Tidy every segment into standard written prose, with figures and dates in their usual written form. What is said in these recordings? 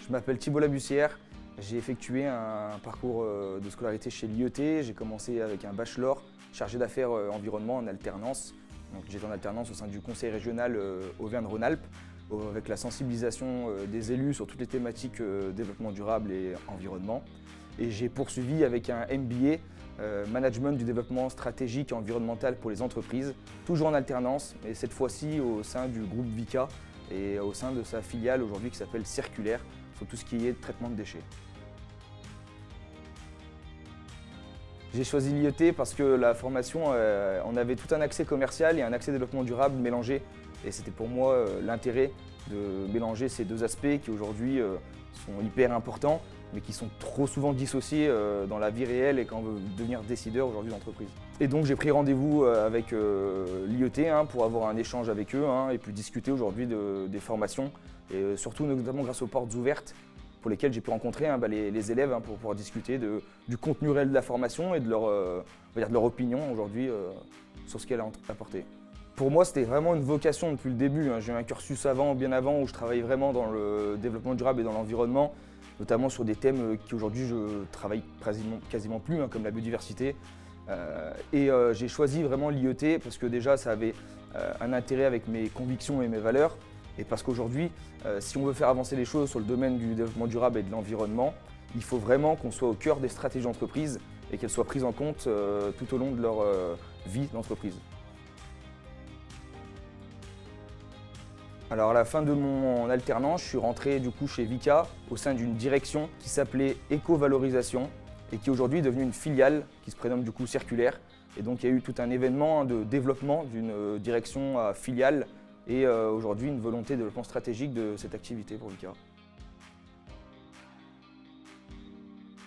Je m'appelle Thibault Labussière, j'ai effectué un parcours de scolarité chez l'IET. J'ai commencé avec un bachelor chargé d'affaires environnement en alternance. J'étais en alternance au sein du conseil régional Auvergne-Rhône-Alpes avec la sensibilisation des élus sur toutes les thématiques développement durable et environnement. Et j'ai poursuivi avec un MBA, Management du développement stratégique et environnemental pour les entreprises, toujours en alternance, mais cette fois-ci au sein du groupe Vicat et au sein de sa filiale aujourd'hui qui s'appelle Circulaire, sur tout ce qui est traitement de déchets. J'ai choisi l'IET parce que la formation, on avait tout un accès commercial et un accès développement durable mélangé. Et c'était pour moi l'intérêt de mélanger ces deux aspects qui aujourd'hui sont hyper importants, mais qui sont trop souvent dissociés dans la vie réelle et quand on veut devenir décideur aujourd'hui d'entreprise. Et donc j'ai pris rendez-vous avec l'IET pour avoir un échange avec eux et puis discuter aujourd'hui des formations et surtout notamment grâce aux portes ouvertes pour lesquelles j'ai pu rencontrer les élèves pour pouvoir discuter du contenu réel de la formation et de leur opinion aujourd'hui sur ce qu'elle a apporté. Pour moi, c'était vraiment une vocation depuis le début. J'ai eu un cursus bien avant, où je travaillais vraiment dans le développement durable et dans l'environnement, notamment sur des thèmes qui aujourd'hui je travaille quasiment plus, comme la biodiversité. J'ai choisi vraiment l'IET parce que déjà ça avait un intérêt avec mes convictions et mes valeurs. Et parce qu'aujourd'hui, si on veut faire avancer les choses sur le domaine du développement durable et de l'environnement, il faut vraiment qu'on soit au cœur des stratégies d'entreprise et qu'elles soient prises en compte tout au long de leur vie d'entreprise. Alors à la fin de mon alternance, je suis rentré du coup chez Vicat au sein d'une direction qui s'appelait Éco-Valorisation et qui aujourd'hui est devenue une filiale qui se prénomme du coup Circulaire. Et donc il y a eu tout un événement de développement d'une direction à filiale et aujourd'hui une volonté de développement stratégique de cette activité pour Vicat.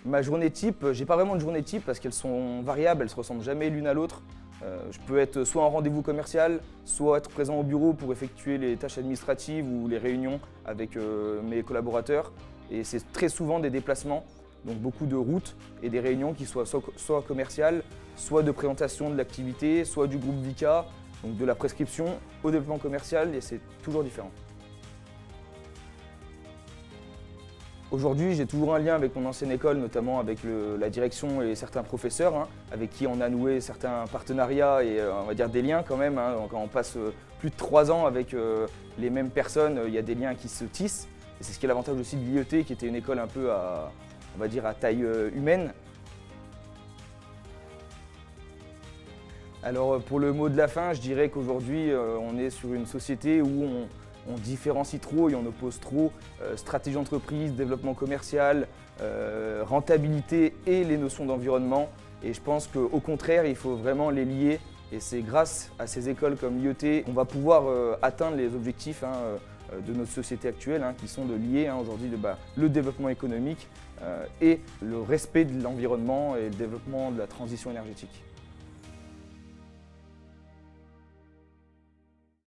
Ma journée type, j'ai pas vraiment de journée type parce qu'elles sont variables, elles ne se ressemblent jamais l'une à l'autre. Je peux être soit en rendez-vous commercial, soit être présent au bureau pour effectuer les tâches administratives ou les réunions avec mes collaborateurs. Et c'est très souvent des déplacements, donc beaucoup de routes et des réunions qui soient soit commerciales, soit de présentation de l'activité, soit du groupe Vicat, donc de la prescription au développement commercial et c'est toujours différent. Aujourd'hui, j'ai toujours un lien avec mon ancienne école, notamment avec la direction et certains professeurs, avec qui on a noué certains partenariats et on va dire des liens quand même. Quand on passe plus de 3 ans avec les mêmes personnes, il y a des liens qui se tissent. Et c'est ce qui est l'avantage aussi de l'IET, qui était une école un peu à taille humaine. Alors pour le mot de la fin, je dirais qu'aujourd'hui, on est sur une société où on différencie trop et on oppose trop stratégie d'entreprise, développement commercial, rentabilité et les notions d'environnement. Et je pense qu'au contraire, il faut vraiment les lier. Et c'est grâce à ces écoles comme l'IET qu'on va pouvoir atteindre les objectifs de notre société actuelle, qui sont de lier aujourd'hui le développement économique et le respect de l'environnement et le développement de la transition énergétique.